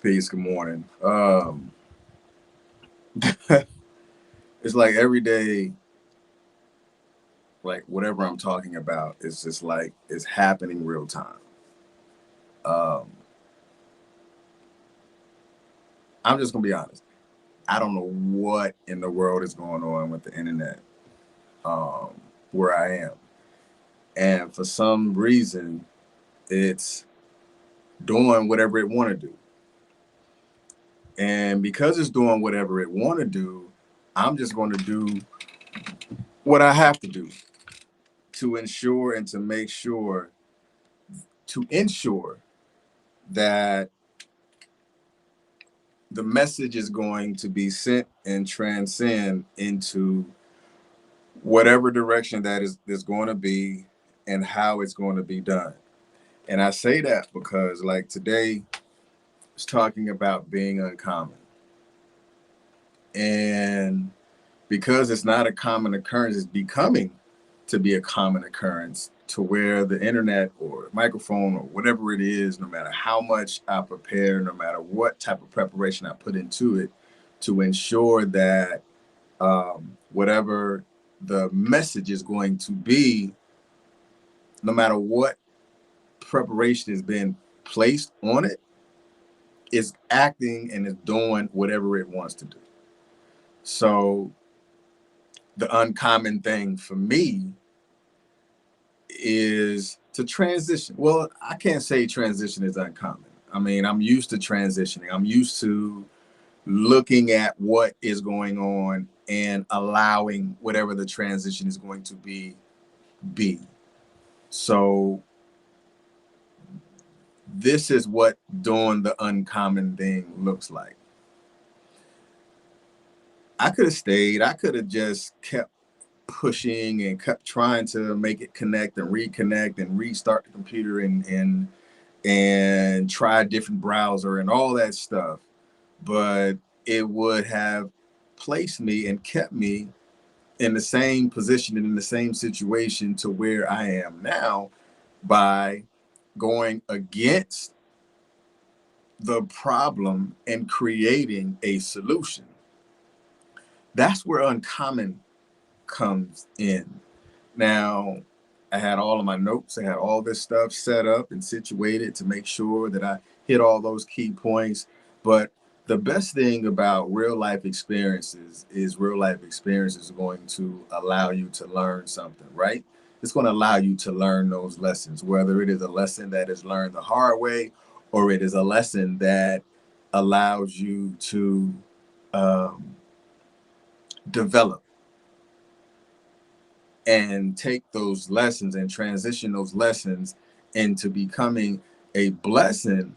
Peace. Good morning. It's like every day, like whatever I'm talking about, it's just like it's happening real time. Um, I'm just gonna be honest. I don't know what in the world is going on with the internet where I am, and for some reason, it's doing whatever it want to do. And because it's doing whatever it want to do, I'm just going to do what I have to do to ensure and to ensure that the message is going to be sent and transcend into whatever direction that is going to be and how it's going to be done. And I say that because like today it's talking about being uncommon. And because it's not a common occurrence, it's becoming to be a common occurrence to where the internet or microphone or whatever it is, no matter how much I prepare, no matter what type of preparation I put into it, to ensure that whatever the message is going to be, no matter what preparation has been placed on it, is acting and is doing whatever it wants to do. So the uncommon thing for me is to transition. Well, I can't say transition is uncommon. I mean, I'm used to transitioning. I'm used to looking at what is going on and allowing whatever the transition is going to be. So this is what doing the uncommon thing looks like. I could have stayed. I could have just kept pushing and kept trying to make it connect and reconnect and restart the computer and try a different browser and all that stuff. But it would have placed me and kept me in the same position and in the same situation to where I am now by going against the problem and creating a solution. That's where uncommon comes in. Now, I had all of my notes, I had all this stuff set up and situated to make sure that I hit all those key points. But the best thing about real life experiences is real life experiences are going to allow you to learn something, right? It's going to allow you to learn those lessons, whether it is a lesson that is learned the hard way or it is a lesson that allows you to um, develop and take those lessons and transition those lessons into becoming a blessing.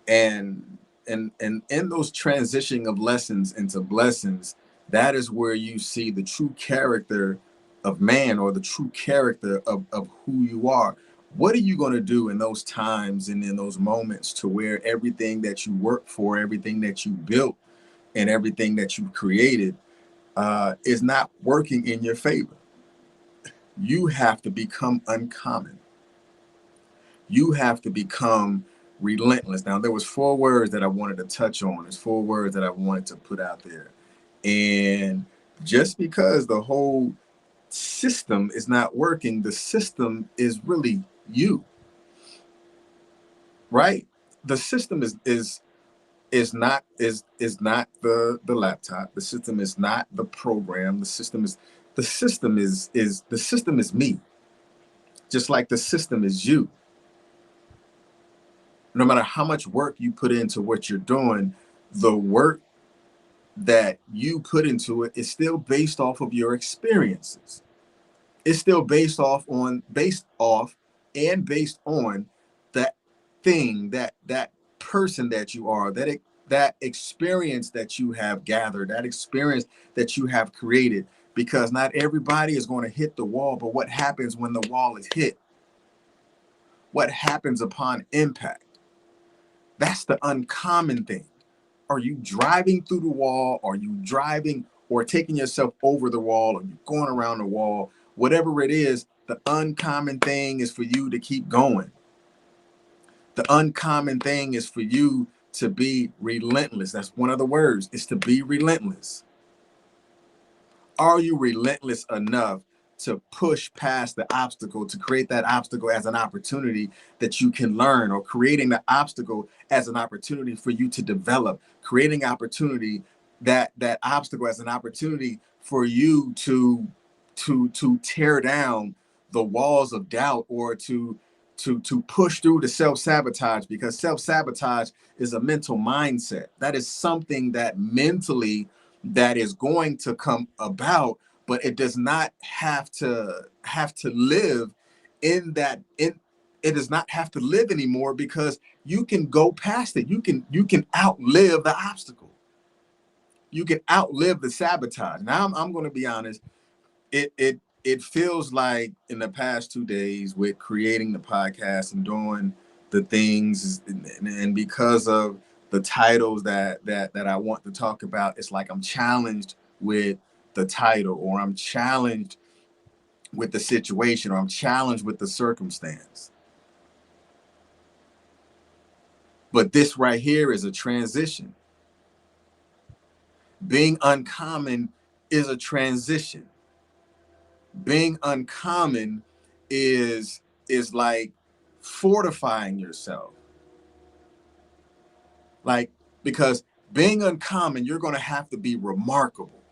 And in those transitioning of lessons into blessings, that is where you see the true character of man, or the true character of who you are. What are you going to do in those times and in those moments to where everything that you work for, everything that you built, and everything that you created is not working in your favor? You have to become uncommon. You have to become relentless. Now, there was four words that I wanted to touch on. There's four words that I wanted to put out there. And just because the whole system is not working, the system is really you, right? The system is not the laptop. The system is not the program. The system is me. Just like the system is you. No matter how much work you put into what you're doing, the work that you put into it is still based off of your experiences. It's still based on that thing, that person that you are, that experience that you have gathered, that experience that you have created. Because not everybody is going to hit the wall, but what happens when the wall is hit? What happens upon impact? That's the uncommon thing. Are you driving through the wall? Are you driving or taking yourself over the wall? Are you going around the wall? Whatever it is, the uncommon thing is for you to keep going. The uncommon thing is for you to be relentless. That's one of the words, is to be relentless. Are you relentless enough to push past the obstacle, to create that obstacle as an opportunity that you can learn, or creating the obstacle as an opportunity for you to develop, creating opportunity, that obstacle as an opportunity for you to tear down the walls of doubt, or to push through the self-sabotage, because self-sabotage is a mental mindset. That is something that mentally that is going to come about, but it does not have to live in that in it does not have to live anymore, because you can go past it. You can outlive the obstacle. You can outlive the sabotage. Now I'm going to be honest. It feels like in the past 2 days, with creating the podcast and doing the things, and because of the titles that I want to talk about, it's like I'm challenged with the title, or I'm challenged with the situation, or I'm challenged with the circumstance. But this right here is a transition. Being uncommon is a transition. Being uncommon is like fortifying yourself. Like, because being uncommon, you're going to have to be remarkable.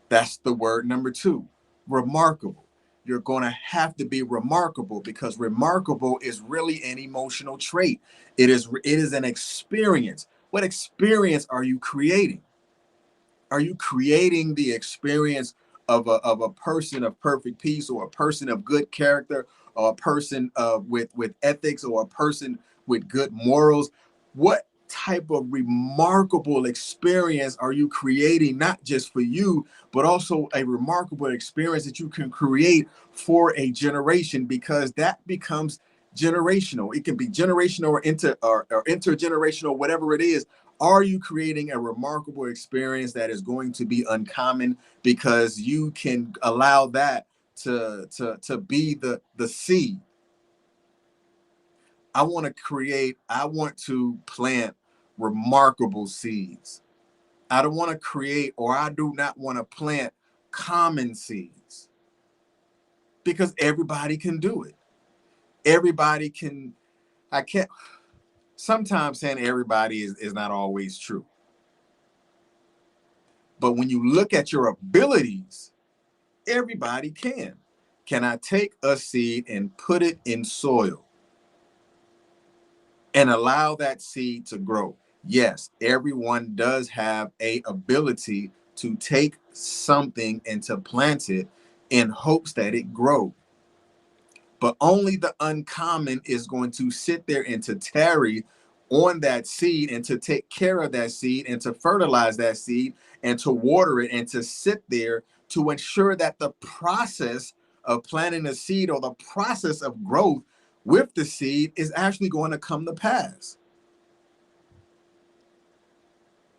That's the word number two, remarkable. You're going to have to be remarkable, because remarkable is really an emotional trait. It is an experience. What experience are you creating? Are you creating the experience of a person of perfect peace, or a person of good character, or a person with ethics, or a person with good morals? What type of remarkable experience are you creating, not just for you, but also a remarkable experience that you can create for a generation? Because that becomes generational. It can be generational or intergenerational, whatever it is. Are you creating a remarkable experience that is going to be uncommon, because you can allow that to be the seed? I want to plant remarkable seeds. I don't want to create, or I do not want to plant common seeds, because everybody can do it. Everybody can. I can't. Sometimes saying everybody is not always true. But when you look at your abilities, everybody can. Can I take a seed and put it in soil and allow that seed to grow? Yes, everyone does have a ability to take something and to plant it in hopes that it grows. But only the uncommon is going to sit there and to tarry on that seed, and to take care of that seed, and to fertilize that seed, and to water it, and to sit there to ensure that the process of planting a seed, or the process of growth with the seed, is actually going to come to pass.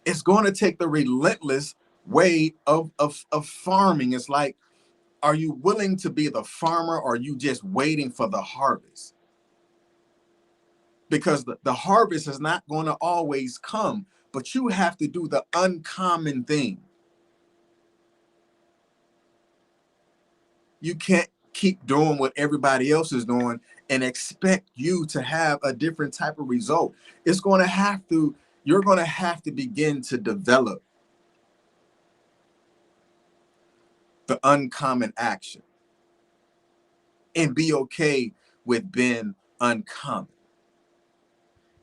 It's going to take the relentless way of farming. It's like, are you willing to be the farmer, or are you just waiting for the harvest? Because the harvest is not going to always come, but you have to do the uncommon thing. You can't keep doing what everybody else is doing and expect you to have a different type of result. It's going to have to, you're going to have to begin to develop the uncommon action, and be okay with being uncommon.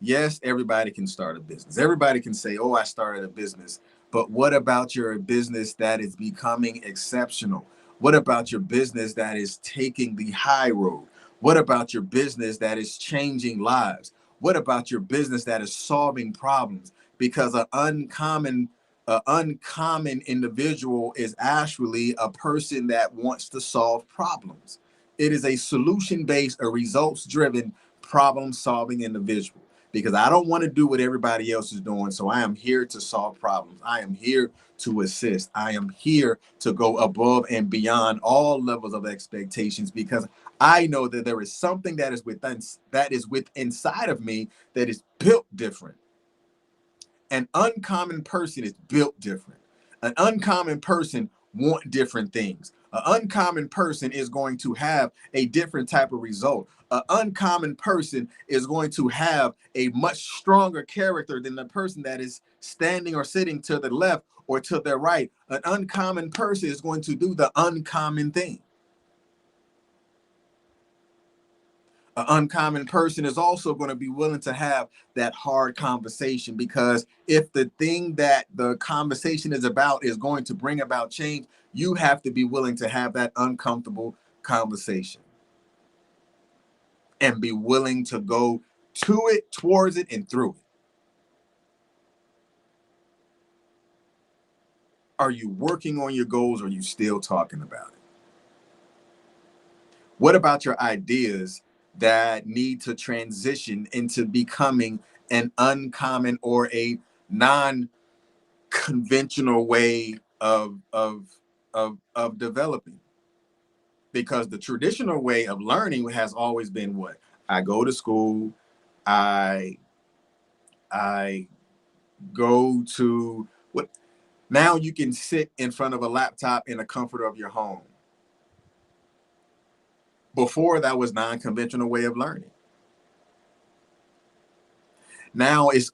Yes, everybody can start a business. Everybody can say, oh, I started a business. But what about your business that is becoming exceptional? What about your business that is taking the high road? What about your business that is changing lives? What about your business that is solving problems? Because an uncommon individual is actually a person that wants to solve problems. It is a solution-based, a results-driven, problem-solving individual. because I don't want to do what everybody else is doing. So I am here to solve problems. I am here to assist. I am here to go above and beyond all levels of expectations, because I know that there is something that is within inside of me that is built different. An uncommon person is built different. An uncommon person want different things. An uncommon person is going to have a different type of result. An uncommon person is going to have a much stronger character than the person that is standing or sitting to the left or to their right. An uncommon person is going to do the uncommon thing. An uncommon person is also going to be willing to have that hard conversation, because if the thing that the conversation is about is going to bring about change, you have to be willing to have that uncomfortable conversation and be willing to go to it, towards it, and through it. Are you working on your goals, or are you still talking about it? What about your ideas that need to transition into becoming an uncommon or a non conventional way of developing? Because the traditional way of learning has always been what? I go to school, I I go to what? Now you can sit in front of a laptop in the comfort of your home. Before, that was non-conventional way of learning. Now it's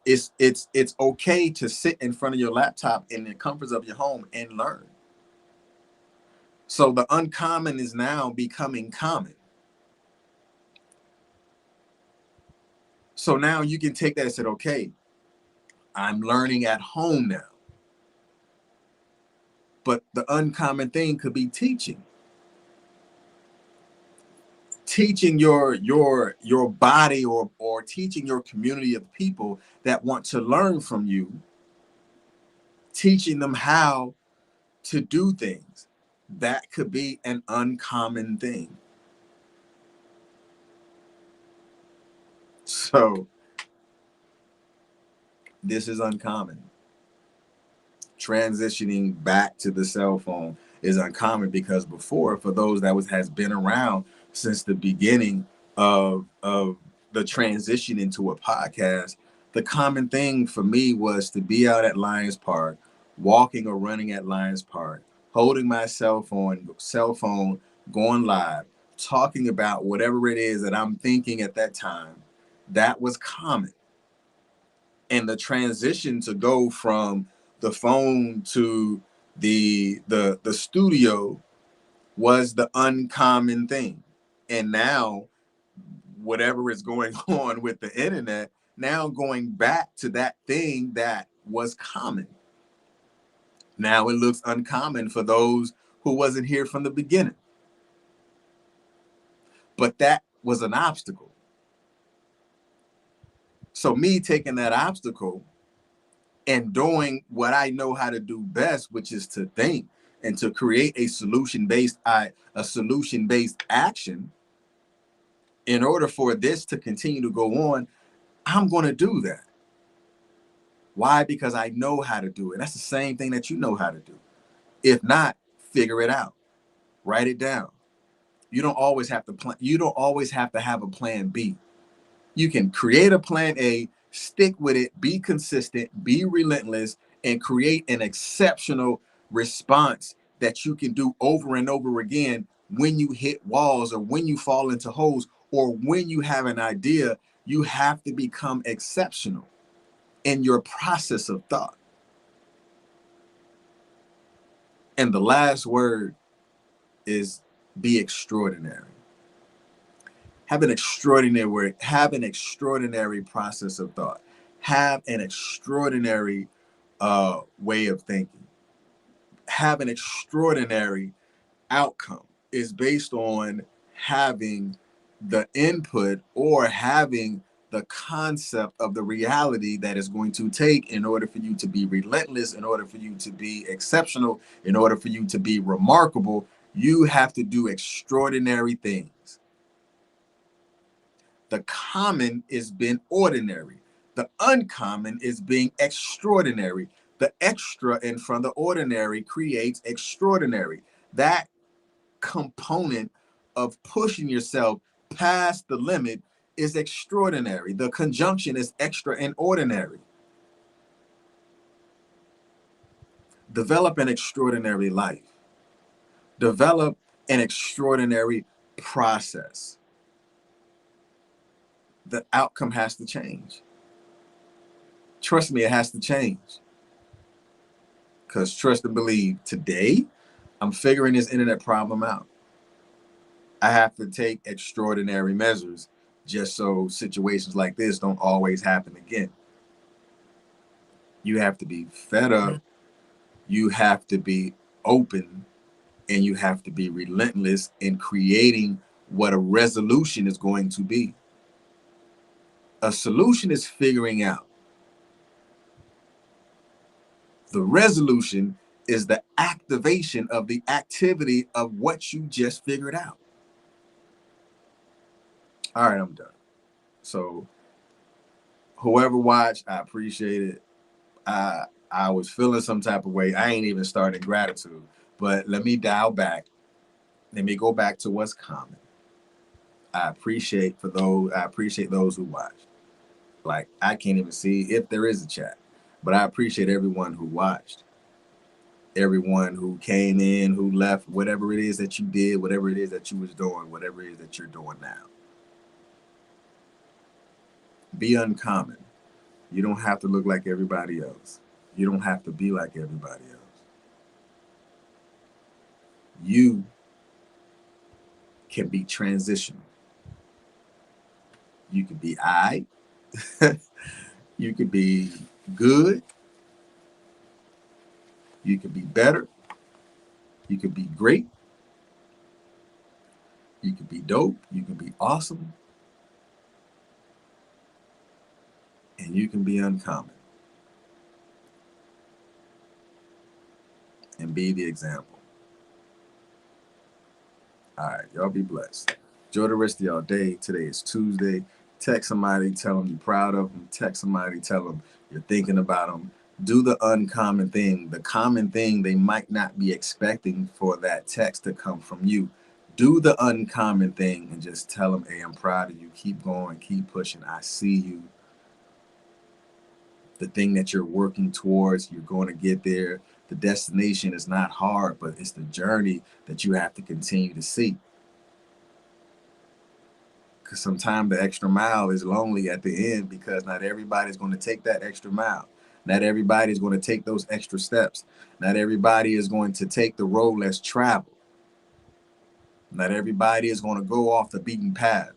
okay to sit in front of your laptop in the comforts of your home and learn. So the uncommon is now becoming common. So now you can take that and say, okay, I'm learning at home now. But the uncommon thing could be teaching. Teaching your body, or teaching your community of people that want to learn from you, teaching them how to do things. That could be an uncommon thing. So this is uncommon. Transitioning back to the cell phone is uncommon, because before, for those that has been around since the beginning of the transition into a podcast, the common thing for me was to be out at Lions Park, walking or running at Lions Park, holding my cell phone, going live, talking about whatever it is that I'm thinking at that time. That was common. And the transition to go from the phone to the studio was the uncommon thing. And now, whatever is going on with the internet, now going back to that thing that was common, now it looks uncommon for those who wasn't here from the beginning. But that was an obstacle. So me taking that obstacle and doing what I know how to do best, which is to think and to create a solution-based action. In order for this to continue to go on, I'm going to do that. Why? Because I know how to do it. That's the same thing that you know how to do. If not, figure it out. Write it down. You don't always have to plan. You don't always have to have a plan B. You can create a plan A, stick with it, be consistent, be relentless, and create an exceptional response that you can do over and over again when you hit walls, or when you fall into holes, or when you have an idea. You have to become exceptional in your process of thought. And the last word is be extraordinary. Have an extraordinary word, have an extraordinary process of thought, have an extraordinary way of thinking, have an extraordinary outcome. Is based on having the input, or having the concept of the reality that is going to take in order for you to be relentless, in order for you to be exceptional, in order for you to be remarkable. You have to do extraordinary things. The common is been ordinary. The uncommon is being extraordinary. The extra in front of the ordinary creates extraordinary. That component of pushing yourself past the limit is extraordinary. The conjunction is extra and ordinary. Develop an extraordinary life. Develop an extraordinary process. The outcome has to change. Trust me, it has to change. Because trust and believe, today, I'm figuring this internet problem out. I have to take extraordinary measures just so situations like this don't always happen again. You have to be fed up, you have to be open, and you have to be relentless in creating what a resolution is going to be. A solution is figuring out. The resolution is the activation of the activity of what you just figured out. All right, I'm done. So whoever watched, I appreciate it. I was feeling some type of way. I ain't even started gratitude, but let me dial back. Let me go back to what's common. I appreciate those who watched. Like, I can't even see if there is a chat, but I appreciate everyone who watched, everyone who came in, who left, whatever it is that you did, whatever it is that you was doing, whatever it is that you're doing now. Be uncommon. You don't have to look like everybody else. You don't have to be like everybody else. You can be transitional. You could be I. You could be good. You could be better. You could be great. You could be dope. You can be awesome. And you can be uncommon. And be the example. All right, y'all be blessed. Enjoy the rest of y'all day. Today is Tuesday. Text somebody, tell them you're proud of them. Text somebody, tell them you're thinking about them. Do the uncommon thing, the common thing they might not be expecting for that text to come from you. Do the uncommon thing and just tell them, hey, I'm proud of you. Keep going, keep pushing. I see you. The thing that you're working towards, you're going to get there. The destination is not hard, but it's the journey that you have to continue to see. Because sometimes the extra mile is lonely at the end, because not everybody's going to take that extra mile. Not everybody is going to take those extra steps. Not everybody is going to take the road less traveled. Not everybody is going to go off the beaten path.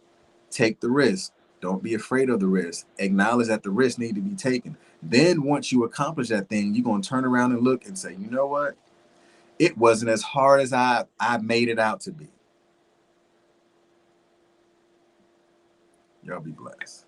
Take the risk. Don't be afraid of the risk. Acknowledge that the risk need to be taken. Then once you accomplish that thing, you're going to turn around and look and say, you know what? It wasn't as hard as I made it out to be. Y'all be blessed.